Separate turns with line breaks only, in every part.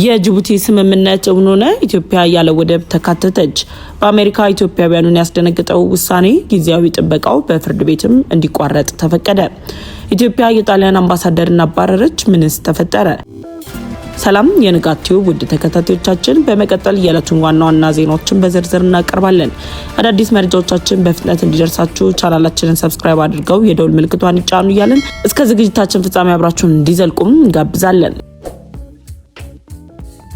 የጅቡቲ ስምምነት እውን ሆነ። ኢትዮጵያ ያለ ወደብ ተካተተች። በአሜሪካ ኢትዮጵያውያኑን ያስደነገጠው ውሳኔ ጊዜያዊ ጥበቃው በፍርድ ቤትም እንዲቋረጥ ተፈቀደ። ኢትዮጵያ የጣሊያን አምባሳደርን አባረረች። ምንስ ተፈጠረ? ሰላም የንጋት ቲዩብ ውድ ተከታታዮቻችን፣ በመቀጠል የዕለቱን ዋና ዋና ዜናዎችን በዝርዝር እናቀርባለን። አዳዲስ መረጃዎቻችን በፍጥነት እንዲደርሳችሁ ቻናላችንን ሰብስክራይብ አድርገው የደውል ምልክቷን ይጫኑ እያልን እስከ ዝግጅታችን ፍጻሜ አብራችሁን እንዲዘልቁም እንጋብዛለን።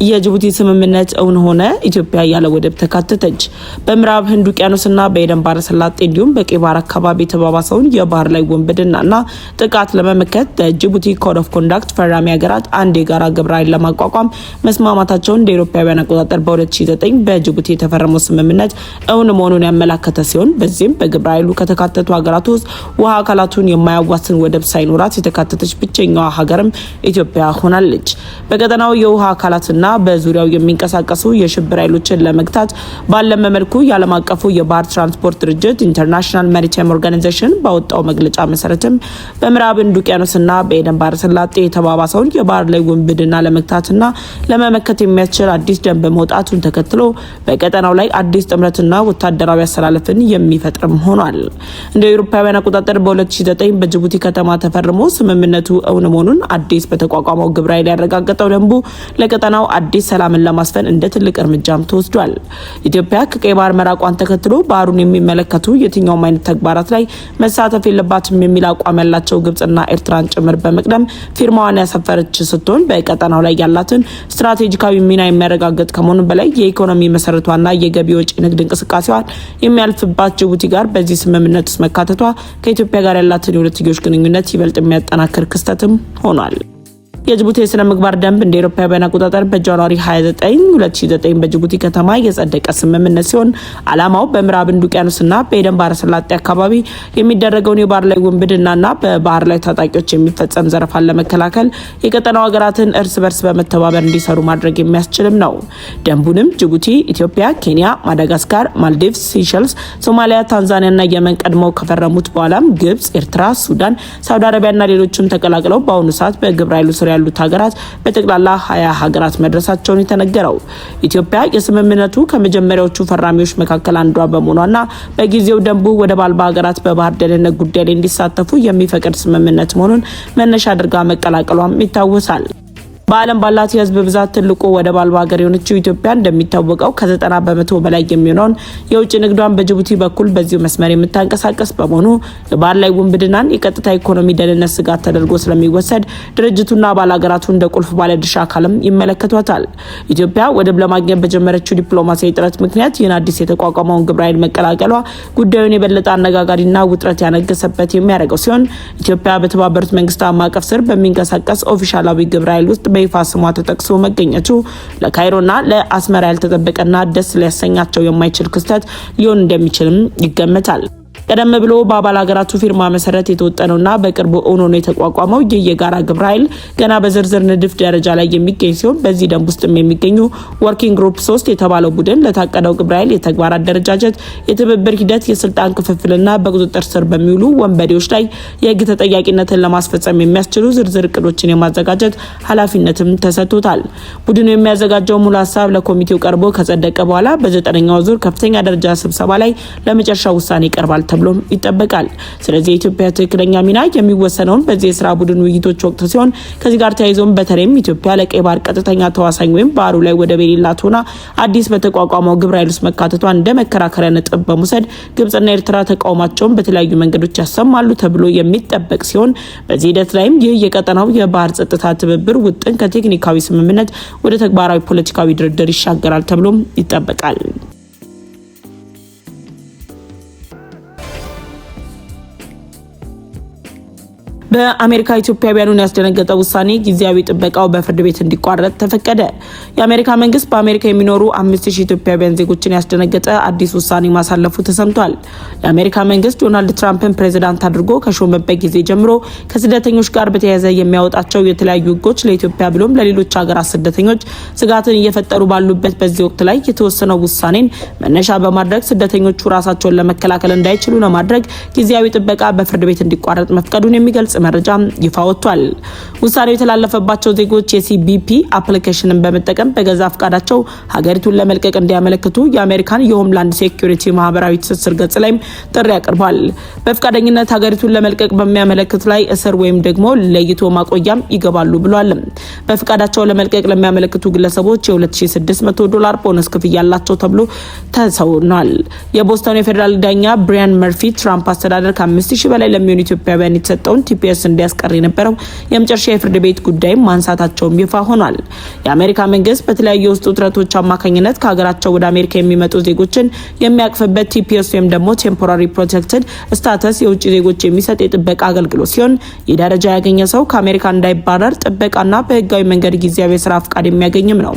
የጅቡቲ ስምምነት እውን ሆነ። ኢትዮጵያ ያለ ወደብ ተካተተች። በምዕራብ ህንድ ውቅያኖስና በኤደን ባህረ ሰላጤ እንዲሁም በቀይ ባህር አካባቢ የተባባሰውን የባህር ላይ ውንብድናና ጥቃት ለመመከት በጅቡቲ ኮድ ኦፍ ኮንዳክት ፈራሚ ሀገራት አንድ የጋራ ግብረ ኃይል ለማቋቋም መስማማታቸውን እንደ አውሮፓውያን አቆጣጠር በ2009 በጅቡቲ የተፈረመው ስምምነት እውን መሆኑን ያመላከተ ሲሆን በዚህም በግብረ ኃይሉ ከተካተቱ ሀገራት ውስጥ ውሃ አካላቱን የማያዋስን ወደብ ሳይኖራት የተካተተች ብቸኛዋ ሀገርም ኢትዮጵያ ሆናለች። በቀጠናው የውሃ አካላትና በዙሪያው የሚንቀሳቀሱ የሽብር ኃይሎችን ለመግታት ባለመ መልኩ የዓለም አቀፉ የባህር ትራንስፖርት ድርጅት ኢንተርናሽናል ማሪታይም ኦርጋናይዜሽን ባወጣው መግለጫ መሰረትም በምዕራብ ህንድ ውቅያኖስና በኤደን ባህረ ሰላጤ የተባባሰውን የባህር ላይ ውንብድና ለመግታትና ለመመከት የሚያስችል አዲስ ደንብ መውጣቱን ተከትሎ በቀጠናው ላይ አዲስ ጥምረትና ወታደራዊ አሰላለፍን የሚፈጥርም ሆኗል። እንደ አውሮፓውያን አቆጣጠር በ2009 በጅቡቲ ከተማ ተፈርሞ ስምምነቱ እውን መሆኑን አዲስ በተቋቋመው ግብረ ኃይል ያረጋገጠው ደንቡ ለቀጠናው አዲስ ሰላምን ለማስፈን እንደ ትልቅ እርምጃም ተወስዷል። ኢትዮጵያ ከቀይ ባህር መራቋን ተከትሎ ባህሩን የሚመለከቱ የትኛውም አይነት ተግባራት ላይ መሳተፍ የለባትም የሚል አቋም ያላቸው ግብጽና ኤርትራን ጭምር በመቅደም ፊርማዋን ያሰፈረች ስትሆን በቀጠናው ላይ ያላትን ስትራቴጂካዊ ሚና የሚያረጋግጥ ከመሆኑ በላይ የኢኮኖሚ መሰረቷና የገቢ ወጪ ንግድ እንቅስቃሴዋን የሚያልፍባት ጅቡቲ ጋር በዚህ ስምምነት ውስጥ መካተቷ ከኢትዮጵያ ጋር ያላትን የሁለትዮሽ ግንኙነት ይበልጥ የሚያጠናክር ክስተትም ሆኗል። የጅቡቲ የስነ ምግባር ደንብ እንደ አውሮፓውያን አቆጣጠር በጃንዋሪ 29 2009 በጅቡቲ ከተማ የጸደቀ ስምምነት ሲሆን ዓላማው በምዕራብ ህንድ ውቅያኖስና በኤደን ባህረ ሰላጤ አካባቢ የሚደረገውን የባህር ላይ ውንብድናና በባህር ላይ ታጣቂዎች የሚፈጸም ዘረፋን ለመከላከል የቀጠናው ሀገራትን እርስ በርስ በመተባበር እንዲሰሩ ማድረግ የሚያስችልም ነው። ደንቡንም ጅቡቲ፣ ኢትዮጵያ፣ ኬንያ፣ ማዳጋስካር፣ ማልዲቭስ፣ ሲሸልስ፣ ሶማሊያ፣ ታንዛኒያና የመን ቀድመው ከፈረሙት በኋላም ግብጽ፣ ኤርትራ፣ ሱዳን፣ ሳውዲ አረቢያና ሌሎችም ተቀላቅለው በአሁኑ ሰዓት በግብረ ኃይሉ ስር ያሉት ሀገራት በጠቅላላ 20 ሀገራት መድረሳቸውን የተነገረው። ኢትዮጵያ የስምምነቱ ከመጀመሪያዎቹ ፈራሚዎች መካከል አንዷ በመሆኗና በጊዜው ደንቡ ወደብ አልባ ሀገራት በባህር ደህንነት ጉዳይ ላይ እንዲሳተፉ የሚፈቅድ ስምምነት መሆኑን መነሻ አድርጋ መቀላቀሏም ይታወሳል። በዓለም ባላት የህዝብ ብዛት ትልቁ ወደብ አልባ ሀገር የሆነችው ኢትዮጵያ እንደሚታወቀው ከ90 በመቶ በላይ የሚሆነውን የውጭ ንግዷን በጅቡቲ በኩል በዚሁ መስመር የምታንቀሳቀስ በመሆኑ የባህር ላይ ውንብድናን የቀጥታ ኢኮኖሚ ደህንነት ስጋት ተደርጎ ስለሚወሰድ ድርጅቱና አባል ሀገራቱ እንደ ቁልፍ ባለድርሻ አካልም ይመለከቷታል። ኢትዮጵያ ወደብ ለማግኘት በጀመረችው ዲፕሎማሲያዊ ጥረት ምክንያት ይህን አዲስ የተቋቋመውን ግብረ ኃይል መቀላቀሏ ጉዳዩን የበለጠ አነጋጋሪና ውጥረት ያነገሰበት የሚያደርገው ሲሆን ኢትዮጵያ በተባበሩት መንግስታት ማዕቀፍ ስር በሚንቀሳቀስ ኦፊሻላዊ ግብረ ኃይል ውስጥ በይፋ ስሟ ተጠቅሶ መገኘቱ ለካይሮና ለአስመራ ያልተጠበቀና ደስ ሊያሰኛቸው የማይችል ክስተት ሊሆን እንደሚችልም ይገመታል። ቀደም ብሎ በአባል ሀገራቱ ፊርማ መሰረት የተወጠነውና በቅርቡ እውን ሆኖ የተቋቋመው ይህ የጋራ ግብረ ኃይል ገና በዝርዝር ንድፍ ደረጃ ላይ የሚገኝ ሲሆን በዚህ ደንብ ውስጥም የሚገኙ ወርኪንግ ግሩፕ 3 የተባለው ቡድን ለታቀደው ግብረ ኃይል የተግባር አደረጃጀት፣ የትብብር ሂደት፣ የስልጣን ክፍፍልና በቁጥጥር ስር በሚውሉ ወንበዴዎች ላይ የህግ ተጠያቂነትን ለማስፈጸም የሚያስችሉ ዝርዝር እቅዶችን የማዘጋጀት ኃላፊነትም ተሰጥቶታል። ቡድኑ የሚያዘጋጀው ሙሉ ሀሳብ ለኮሚቴው ቀርቦ ከጸደቀ በኋላ በ9ኛው ዙር ከፍተኛ ደረጃ ስብሰባ ላይ ለመጨረሻ ውሳኔ ይቀርባል ተብሎም ይጠበቃል። ስለዚህ የኢትዮጵያ ትክክለኛ ሚና የሚወሰነውን በዚህ የስራ ቡድን ውይይቶች ወቅት ሲሆን ከዚህ ጋር ተያይዞም በተለይም ኢትዮጵያ ለቀይ ባህር ቀጥተኛ ተዋሳኝ ወይም ባህሩ ላይ ወደብ የሌላት ሆና አዲስ በተቋቋመው ግብረ ኃይል ውስጥ መካተቷ እንደ መከራከሪያ ነጥብ በመውሰድ ግብጽና ኤርትራ ተቃውሟቸውን በተለያዩ መንገዶች ያሰማሉ ተብሎ የሚጠበቅ ሲሆን በዚህ ሂደት ላይም ይህ የቀጠናው የባህር ጸጥታ ትብብር ውጥን ከቴክኒካዊ ስምምነት ወደ ተግባራዊ ፖለቲካዊ ድርድር ይሻገራል ተብሎም ይጠበቃል። በአሜሪካ ኢትዮጵያውያኑን ያስደነገጠው ውሳኔ ጊዜያዊ ጥበቃው በፍርድ ቤት እንዲቋረጥ ተፈቀደ። የአሜሪካ መንግስት በአሜሪካ የሚኖሩ 5000 ኢትዮጵያውያን ዜጎችን ያስደነገጠ አዲስ ውሳኔ ማሳለፉ ተሰምቷል። የአሜሪካ መንግስት ዶናልድ ትራምፕን ፕሬዝዳንት አድርጎ ከሾመበት ጊዜ ጀምሮ ከስደተኞች ጋር በተያያዘ የሚያወጣቸው የተለያዩ ህጎች ለኢትዮጵያ ብሎም ለሌሎች ሀገራት ስደተኞች ስጋትን እየፈጠሩ ባሉበት በዚህ ወቅት ላይ የተወሰነው ውሳኔን መነሻ በማድረግ ስደተኞቹ ራሳቸውን ለመከላከል እንዳይችሉ ለማድረግ ጊዜያዊ ጥበቃ በፍርድ ቤት እንዲቋረጥ መፍቀዱን የሚገልጽ መረጃ ይፋ ወጥቷል። ውሳኔው የተላለፈባቸው ዜጎች የሲቢፒ አፕሊኬሽንን በመጠቀም በገዛ ፍቃዳቸው ሀገሪቱን ለመልቀቅ እንዲያመለክቱ የአሜሪካን የሆምላንድ ሴኩሪቲ ማህበራዊ ትስስር ገጽ ላይ ጥሪ አቅርቧል። በፍቃደኝነት ሀገሪቱን ለመልቀቅ በሚያመለክት ላይ እስር ወይም ደግሞ ለይቶ ማቆያም ይገባሉ ብሏል። በፍቃዳቸው ለመልቀቅ ለሚያመለክቱ ግለሰቦች $2600 ቦነስ ክፍያ ያላቸው ተብሎ ተሰውኗል። የቦስተን የፌደራል ዳኛ ብሪያን መርፊ ትራምፕ አስተዳደር ከ5000 በላይ ለሚሆኑ ኢትዮጵያውያን የተሰጠውን ቲፒኤስ እንዲያስቀር የነበረው የመጨረሻ የፍርድ ቤት ጉዳይ ማንሳታቸውም ይፋ ሆኗል። የአሜሪካ መንግስት በተለያዩ ውስጥ ውጥረቶች አማካኝነት ከሀገራቸው ወደ አሜሪካ የሚመጡ ዜጎችን የሚያቅፍበት ቲፒኤስ ወይም ደግሞ ቴምፖራሪ ፕሮቴክትድ ስታተስ የውጭ ዜጎች የሚሰጥ የጥበቃ አገልግሎት ሲሆን ይህ ደረጃ ያገኘ ሰው ከአሜሪካ እንዳይባረር ጥበቃና በህጋዊ መንገድ ጊዜያዊ ስራ ፍቃድ የሚያገኝም ነው።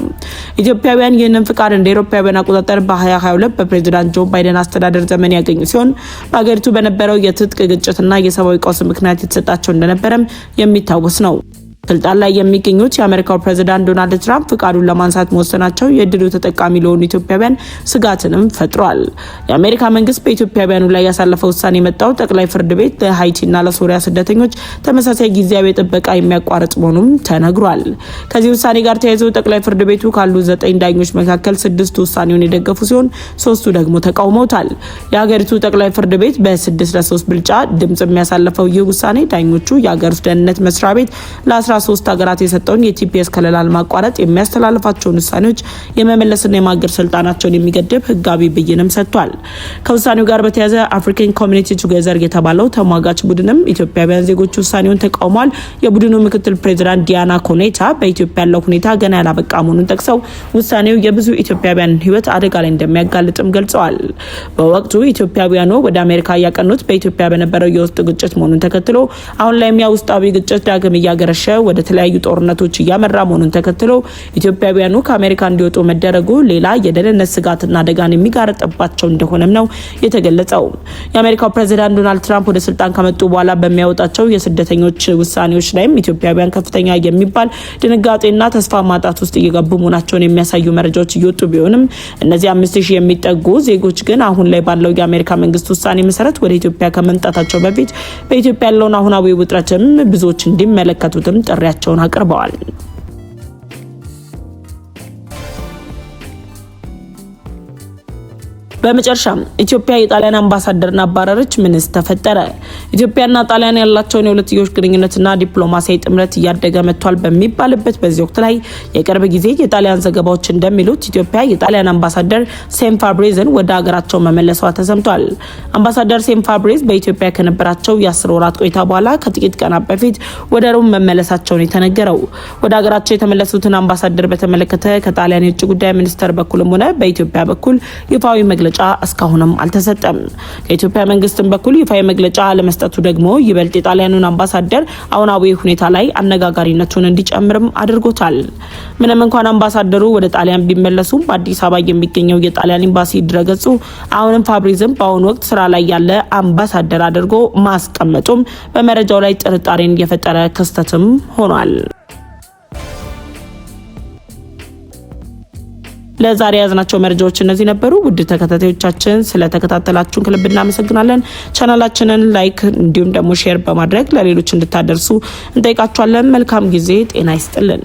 ኢትዮጵያውያን ይህንን ፍቃድ እንደ አውሮፓውያን አቆጣጠር በ2022 በፕሬዝዳንት ጆ ባይደን አስተዳደር ዘመን ያገኙ ሲሆን በሀገሪቱ በነበረው የትጥቅ ግጭትና የሰብአዊ ቀውስ ምክንያት የተሰጣቸው እንደነበረም የሚታወስ ነው። ስልጣን ላይ የሚገኙት የአሜሪካው ፕሬዝዳንት ዶናልድ ትራምፕ ፍቃዱን ለማንሳት መወሰናቸው የእድሉ ተጠቃሚ ለሆኑ ኢትዮጵያውያን ስጋትንም ፈጥሯል። የአሜሪካ መንግስት በኢትዮጵያውያኑ ላይ ያሳለፈው ውሳኔ የመጣው ጠቅላይ ፍርድ ቤት ለሃይቲና ለሶሪያ ስደተኞች ተመሳሳይ ጊዜያዊ ጥበቃ የሚያቋርጥ መሆኑም ተነግሯል። ከዚህ ውሳኔ ጋር ተያይዞ ጠቅላይ ፍርድ ቤቱ ካሉ 9 ዳኞች መካከል 6 ውሳኔውን የደገፉ ሲሆን 3ቱ ደግሞ ተቃውመውታል። የሀገሪቱ ጠቅላይ ፍርድ ቤት በ6-3 ብልጫ ድምጽ የሚያሳልፈው ይህ ውሳኔ ዳኞቹ የሀገር ውስጥ ደህንነት መስሪያ ቤት ለ13 ሀገራት የሰጠውን የቲፒኤስ ከለላን ማቋረጥ የሚያስተላልፋቸውን ውሳኔዎች የመመለስና የማገድ ስልጣናቸውን የሚገድብ ህጋዊ ብይንም ሰጥቷል። ከውሳኔው ጋር በተያያዘ አፍሪካን ኮሚኒቲ ቱጌዘር የተባለው ተሟጋች ቡድንም ኢትዮጵያውያን ዜጎች ውሳኔውን ተቃውሟል። የቡድኑ ምክትል ፕሬዝዳንት ዲያና ኮኔታ በኢትዮጵያ ያለው ሁኔታ ገና ያላበቃ መሆኑን ጠቅሰው ውሳኔው የብዙ ኢትዮጵያውያን ህይወት አደጋ ላይ እንደሚያጋልጥም ገልጸዋል። በወቅቱ ኢትዮጵያውያኑ ወደ አሜሪካ ያቀኑት በኢትዮጵያ በነበረው የውስጥ ግጭት መሆኑን ተከትሎ አሁን ላይም ያ ውስጣዊ ግጭት ዳግም እያገረሸ ወደ ተለያዩ ጦርነቶች እያመራ መሆኑን ተከትሎ ኢትዮጵያውያኑ ከአሜሪካ እንዲወጡ መደረጉ ሌላ የደህንነት ስጋትና አደጋን የሚጋረጥባቸው እንደሆነም ነው የተገለጸው። የአሜሪካው ፕሬዝዳንት ዶናልድ ትራምፕ ወደ ስልጣን ከመጡ በኋላ በሚያወጣቸው የስደተኞች ውሳኔዎች ላይም ኢትዮጵያውያን ከፍተኛ የሚባል ድንጋጤና ተስፋ ማጣት ውስጥ እየገቡ መሆናቸውን የሚያሳዩ መረጃዎች እየወጡ ቢሆንም እነዚህ 5000 የሚጠጉ ዜጎች ግን አሁን ላይ ባለው የአሜሪካ መንግስት ውሳኔ መሰረት ወደ ኢትዮጵያ ከመምጣታቸው በፊት በኢትዮጵያ ያለውን አሁናዊ ውጥረትም ብዙዎች እንዲመለከቱትም ጥሪያቸውን አቅርበዋል። በመጨረሻም ኢትዮጵያ የጣሊያን አምባሳደርን አባረረች። ምንስ ተፈጠረ? ኢትዮጵያና ጣሊያን ያላቸውን የሁለትዮሽ ግንኙነትና ዲፕሎማሲያዊ ጥምረት እያደገ መጥቷል በሚባልበት በዚህ ወቅት ላይ የቅርብ ጊዜ የጣሊያን ዘገባዎች እንደሚሉት ኢትዮጵያ የጣሊያን አምባሳደር ሴም ፋብሬዝን ወደ ሀገራቸው መመለሷ ተሰምቷል። አምባሳደር ሴም ፋብሬዝ በኢትዮጵያ ከነበራቸው የ10 ወራት ቆይታ በኋላ ከጥቂት ቀናት በፊት ወደ ሮም መመለሳቸውን የተነገረው። ወደ ሀገራቸው የተመለሱትን አምባሳደር በተመለከተ ከጣሊያን የውጭ ጉዳይ ሚኒስቴር በኩልም ሆነ በኢትዮጵያ በኩል ይፋዊ መግለጫ እስካሁንም አልተሰጠም። ከኢትዮጵያ መንግስትም በኩል ይፋዊ መግለጫ ለመስጠቱ ደግሞ ይበልጥ የጣሊያኑን አምባሳደር አሁናዊ ሁኔታ ላይ አነጋጋሪነቱን እንዲጨምርም አድርጎታል። ምንም እንኳን አምባሳደሩ ወደ ጣሊያን ቢመለሱም በአዲስ አበባ የሚገኘው የጣሊያን ኤምባሲ ድረገጹ አሁንም ፋብሪዝም በአሁኑ ወቅት ስራ ላይ ያለ አምባሳደር አድርጎ ማስቀመጡም በመረጃው ላይ ጥርጣሬን የፈጠረ ክስተትም ሆኗል። ለዛሬ ያዝናቸው መረጃዎች እነዚህ ነበሩ። ውድ ተከታታዮቻችን ስለተከታተላችሁን ከልብ እናመሰግናለን። ቻናላችንን ላይክ እንዲሁም ደግሞ ሼር በማድረግ ለሌሎች እንድታደርሱ እንጠይቃችኋለን። መልካም ጊዜ። ጤና ይስጥልን።